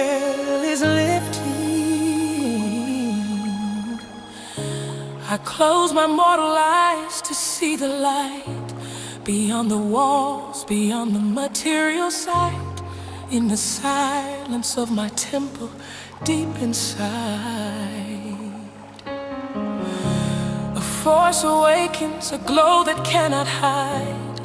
veil is lifting. I close my mortal eyes to see the light beyond the walls, beyond the material sight. In the silence of my temple, deep inside, a force awakens, a glow that cannot hide.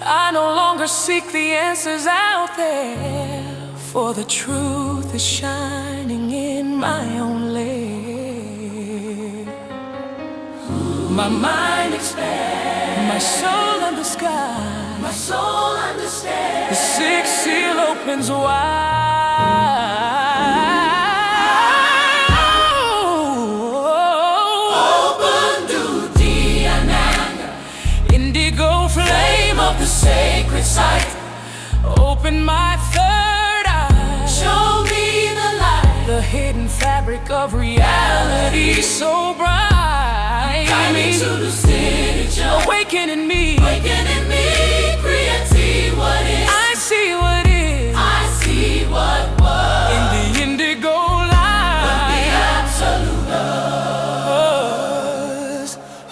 I no longer seek the answers out there, for the truth is shining in my own lair. My mind expands, my soul under sky. My soul understands. The sixth seal opens wide. Oh, Bundu, Nanga, indigo flame of the sacred site. Open my third eye. Show me the light, the hidden fabric of reality so bright. Guide me to the city, awaken in me. Awaken in me. What is. I see what is. I see what was. In the indigo light, what the absolute was.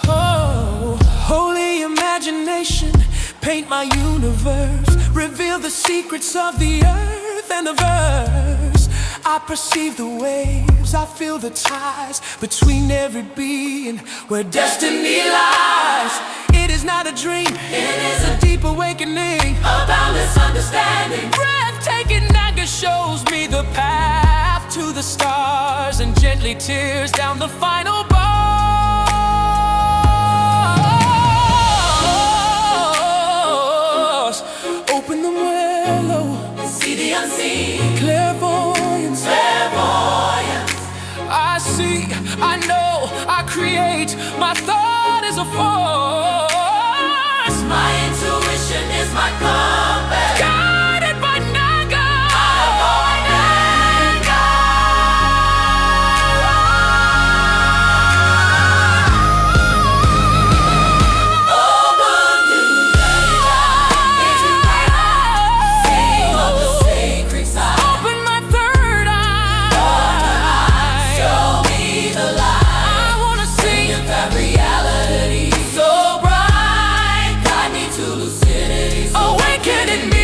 Oh, holy imagination, paint my universe. Reveal the secrets of the earth and the verse. I perceive the waves, I feel the ties between every being where destiny lies. It is not a dream, it is a deep awakening, a boundless understanding. Breathtaking Nanga shows me the path to the stars and gently tears down the final bars. Open them well, oh, see the unseen. Clairvoyance, clairvoyance. I see, I know, I create. My thought is a force. My intuition is my compass. Guided by Nanga, I avoid Nanga. Oh, Bundu, into my eyes, sing of the sacred side. Open my third eye. Show me the light. I wanna see that reality. So awaken in me.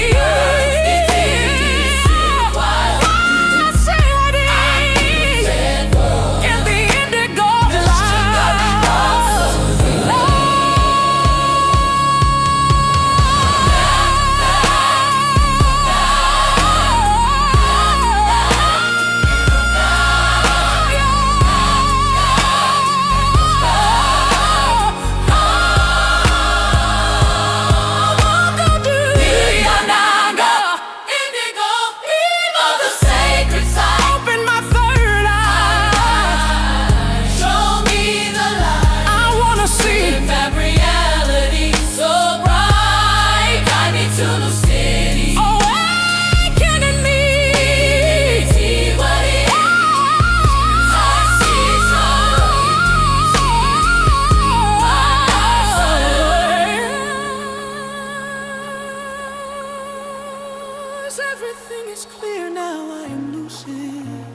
Everything is clear now, I am lucid,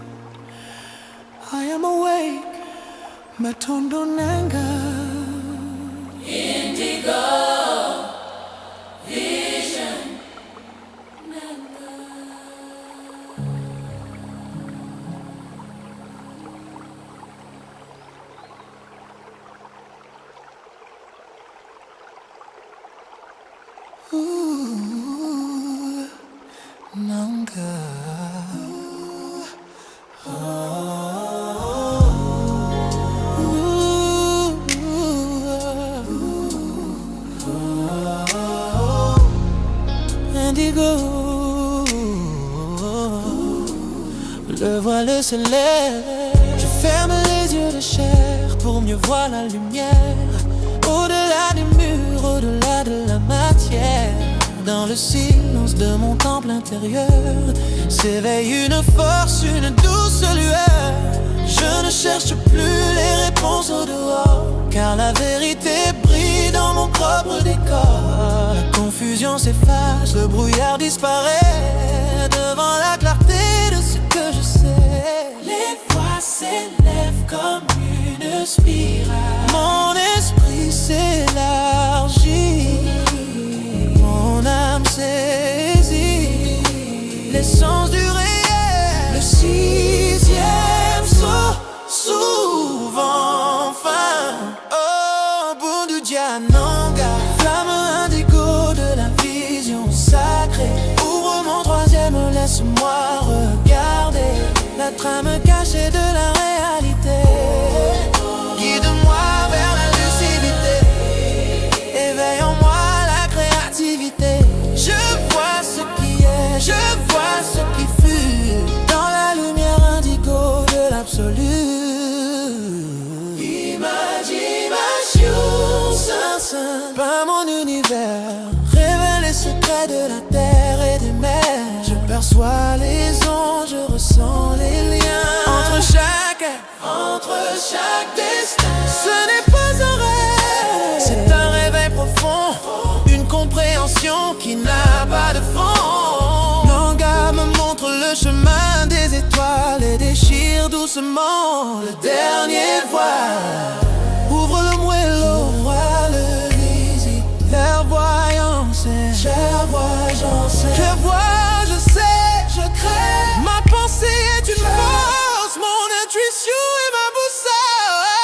I am awake, Matondo Nanga. Indigo vision, Nanga. Ooh, Nanga. Indigo, le voile se lève. Je ferme les yeux de chair pour mieux voir la lumière. Au-delà des murs, au-delà de la matière. Dans le silence de mon temple intérieur s'éveille une force, une douce lueur. Je ne cherche plus les réponses au dehors, car la vérité brille dans mon propre décor. La confusion s'efface, le brouillard disparaît devant la clarté de ce que je absolue. Imagination, pas mon univers, révèle les secrets de la terre et des mers. Je perçois les ondes, je ressens les liens entre chaque destin. Ce n'est pas un rêve, c'est un réveil profond, une compréhension qui n'a pas de fond. Nanga me montre le chemin des étoiles et déchire doucement le dernier voile. Ouvre le moello, roi le visite, clairvoyance, je vois, j'en sais. Je vois, je sais, je crée. Ma pensée est une force, mon intuition est ma boussole.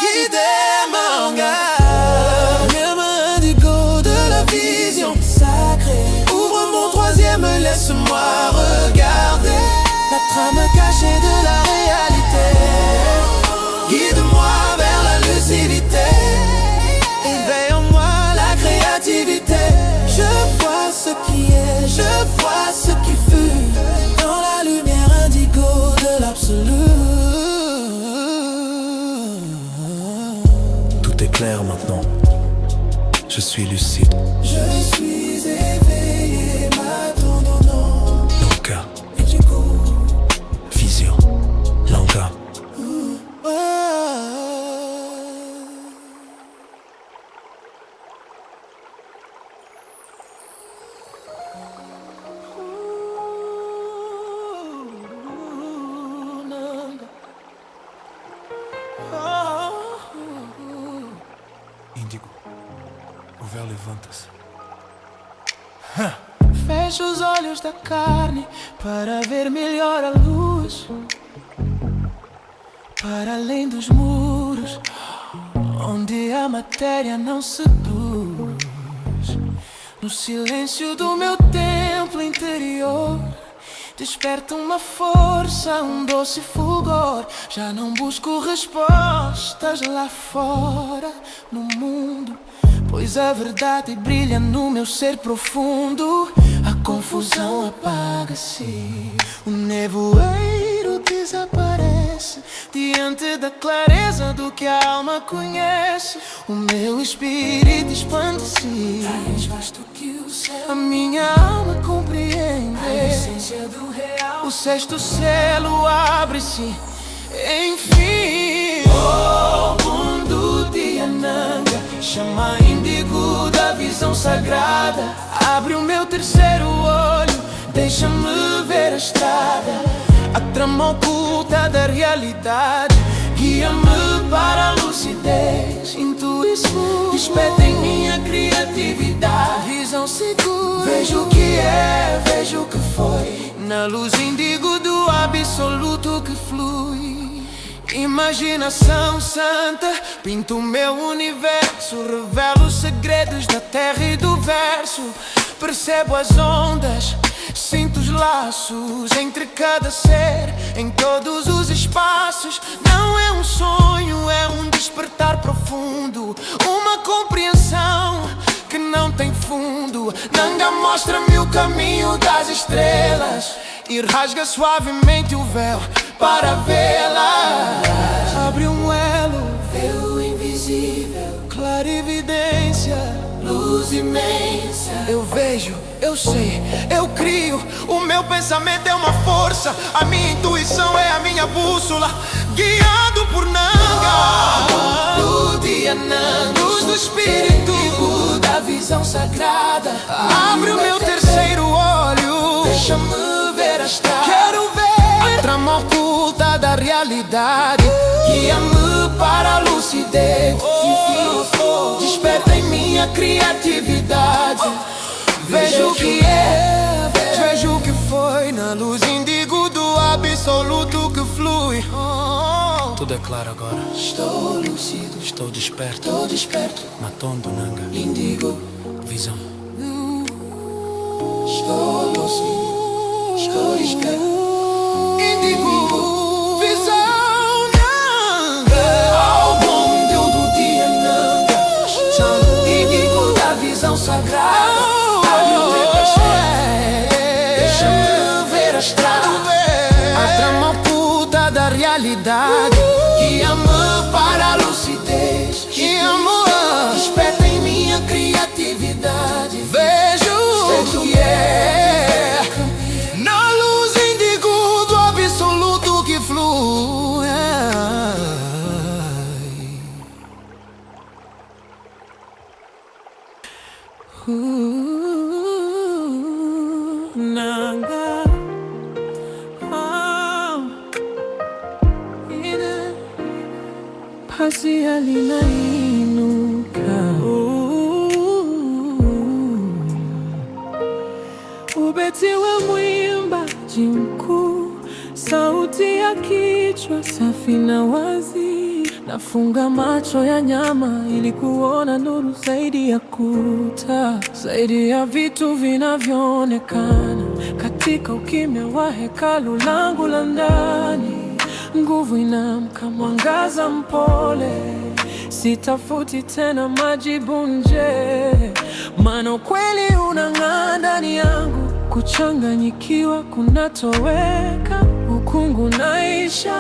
Guidez Nanga, lumière indigo de la vision sacrée. Ouvre mon troisième, laisse-moi regarder la trame cachée de la réalité. Guide-moi vers la lucidité, éveille en moi la créativité. Je vois ce qui est, je vois ce qui fut, dans la lumière indigo de l'absolu. Tout est clair maintenant, je suis lucide. Je suis éveillé, maintenant. Nanga, vision, Nanga. Índigo, o véu levanta-se. Fecho os olhos da carne para ver melhor a luz, para além dos muros, onde a matéria não seduz. No silêncio do meu templo interior desperta uma força, doce fulgor. Já não busco respostas lá fora no mundo, pois a verdade brilha no meu ser profundo. A confusão apaga-se, o nevoeiro desaparece diante da clareza do que a alma conhece. O meu espírito expande-se, mais vasto que o céu. A minha alma compreende a essência do real. O sexto selo abre-se, enfim. Oh, Bundu de Nanga, chama índigo da visão sagrada. Abre o meu terceiro olho, deixa-me ver a estrada, a trama oculta da realidade. Guia-me para a lucidez, intuição, desperta em minha criatividade. Visão segura, vejo o que é, vejo o que foi, na luz índigo do absoluto que flui. Imaginação santa, pinto o meu universo, revelo os segredos da terra e do verso. Percebo as ondas, sinto os laços entre cada ser, em todos os espaços. Não é um sonho, é um despertar profundo, uma compreensão que não tem fundo. Nanga mostra-me o caminho das estrelas e rasga suavemente o véu para vê-las. Abre um elo, véu invisível, clarividência, luz imensa. Eu vejo, eu sei, eu crio. O meu pensamento é uma força, a minha intuição é a minha bússola. Guiado por Nanga, luz de Nanga, luz do espírito, da visão sagrada. Abre o meu terceiro olho, deixa-me ver a estrada. Quero ver a trama oculta da realidade. Guia-me para a lucidez, desperta em minha criatividade. Vejo o que é, vejo o que foi, na luz índigo do absoluto que flui. Tudo é claro agora. Estou lúcido, Estou desperto. estou desperto. Na tom do Nanga, Índigo, visão. estou lúcido, estou desperto. Índigo, visão Nanga. Ao mundo do dia Nanga, chama índigo da visão sagrada. Abre o meu terceiro, deixa-me ver a estrada, a trama oculta realidade. Que amor para a lucidez, que amor desperta em minha criatividade. Vejo o que é na luz índigo do absoluto que flui. Nanga, pazia linainuka. Ubeti wa mwimbaji mkuu, sauti ya kichwa safi na wazi. Nafunga macho ya nyama ili kuona nuru zaidi ya kuta, zaidi ya vitu vinavyoonekana. Katika ukimya wa hekalu langu la ndani, nguvu inaamka, mwangaza mpole. Sitafuti tena majibu nje, maana ukweli unang'aa ndani yangu. Kuchanganyikiwa kunatoweka, ukungu naisha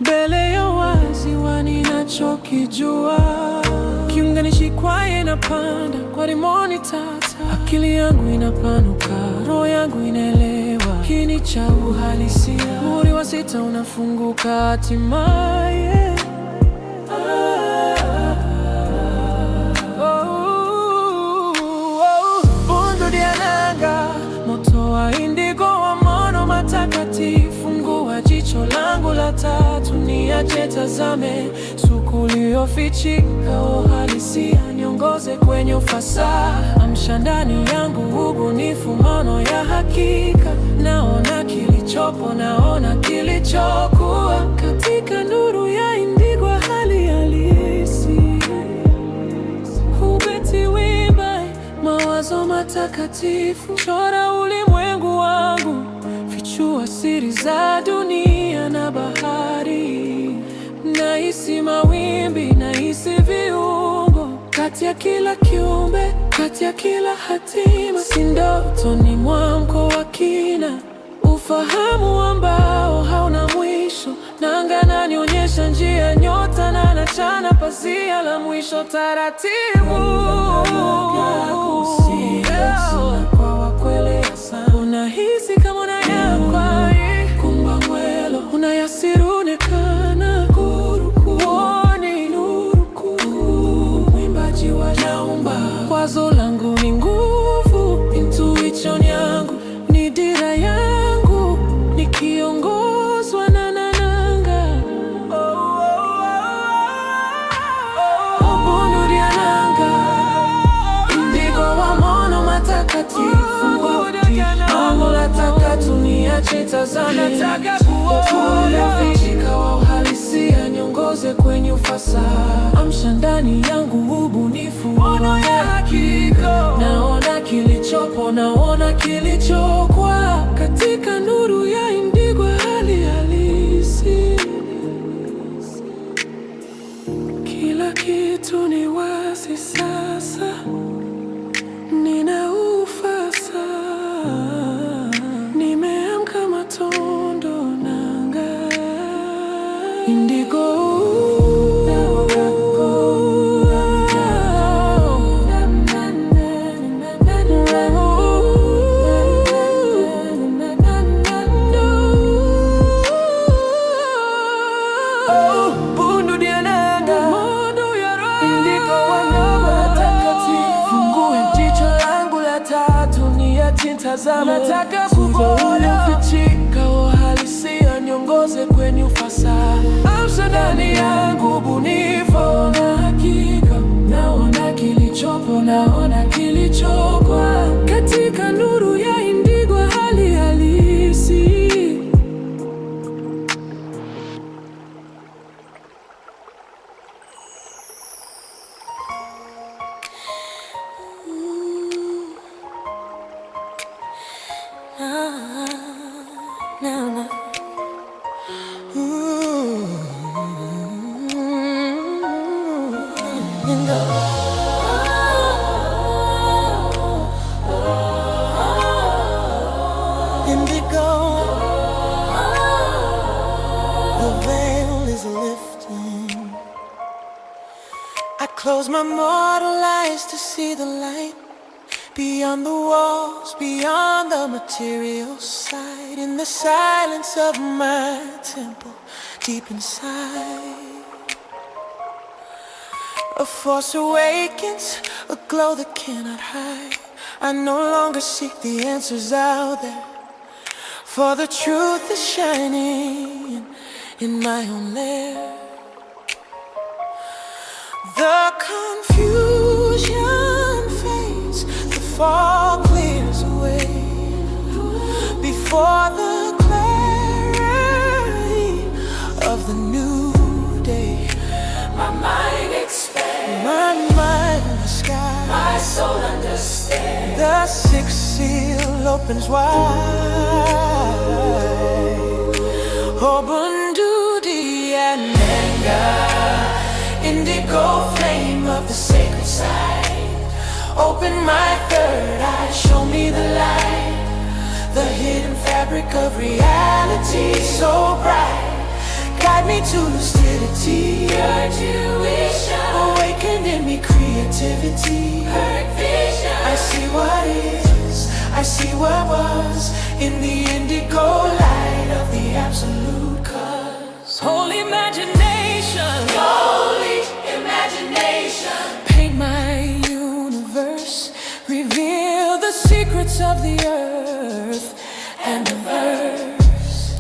mbele ya wazi wa ninachokijua. Kiunganishi kwaye inapanda kwa rimoni tata, akili yangu inapanuka, roho yangu inaelewa kini cha uhalisia. Muhuri wa 6 unafunguka hatimaye. Bundu dia Nanga, moto wa indigo wa mono matakatifu. Fungua jicho langu la 3, niache tazame suku uliofichika uhalisia. Niongoze kwenye ufasaha, amsha ndani yangu ubunifu, maono ya hakika. Naona kilichopo, naona kilichokuwa, katika nuru ya indigo hali halisi. Ubeti wimba mawazo matakatifu, chora ulimwengu wangu, fichua siri za dunia na bahari. Nahisi mawimbi, nahisi viungo, kati ya kila kiumbe, kati ya kila hatima. Si ndoto, ni mwamko wa kina, ufahamu ambao hauna mwisho. Nanga nanionyesha njia, nyota na nachana pazia la mwisho taratibu. Kwa wakwelea sana, unahisi kama unayakwa kumba mwelo, unayasirunekana kurukuoni nuru. Mwimbaji wa naumba, wazo langu ni nguvu, intuition yangu ni dira yangu, nikiongozwa na Nanga. Bundu dia Nanga, indigo wa mono matakatifu. Amo nataka tuniache tazame, nataka kuona fichika wa uhalisia. Niongoze kwenye ufasaha, amsha ndani yangu ubunifu, maono ya hakika. Naona kilichopo, naona kilichokwa, katika nuru ya indigo hali halisi. Kila kitu ni wazi sasa, nina ufasaha. Nimeamka matondo Nanga, indigo. Bundu dia Nanga, indigo wa matakatifu. Fungue jicho langu la 3, niache tazame, nataka kuona fichika uhalisia. Niongoze kwenye ufasaha, amsha ndani yangu ubunifu na hakika. Naona kilichopo, naona kilichokwa, katika nuru ya indigo hali halisi. Close my mortal eyes to see the light. Beyond the walls, beyond the material side. In the silence of my temple, deep inside. A force awakens, a glow that cannot hide. I no longer seek the answers out there, for the truth is shining in my own lair. The confusion fades, the fog clears away before the clarity of the new day. My mind expands, My mind in the sky, my soul understands. the sixth seal opens wide. Oh, Bundu and Nanga, indigo flame of the sacred side. Open my third eye, show me the light. The hidden fabric of reality so bright. Guide me to lucidity. Your tuition, Awaken in me creativity. perfect vision. I see what is, I see what was, in the indigo light of the absolute cause. Holy imagination, holy imagination. Paint my universe, reveal the secrets of the earth and the verse.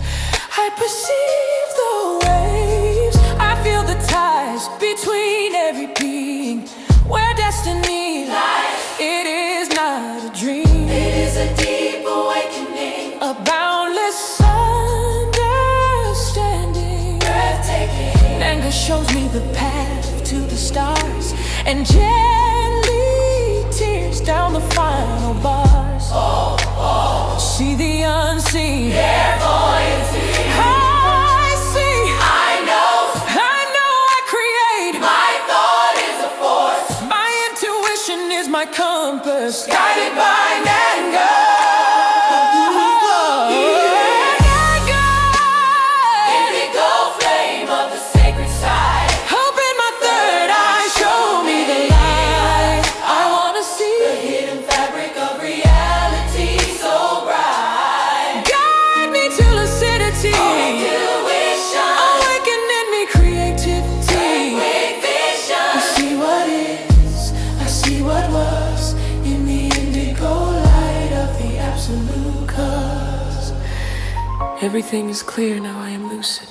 I perceive the waves, I feel the ties between every being, where destiny lies. It is not a dream, It is a deep awakening, a boundless understanding. breathtaking. Nanga shows me the path to the stars, and gently tears down the final bars. See the unseen, Clairvoyancy, I see, I know. I create. My thought is a force, My intuition is my compass, guided by Nanga. Indigo flame of the sacred side. Open my third eye, show me the light. I wanna see. The hidden fabric of reality so bright. Guide me to lucidity. Intuition, Awaken in me creativity. perfect vision. I see what is, I see what was, in the indigo light of the absolute cause. Everything is clear now, I am lucid.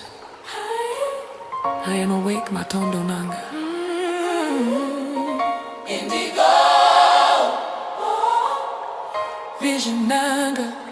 I am awake, my tondo Nanga. Indigo, Vision Nanga.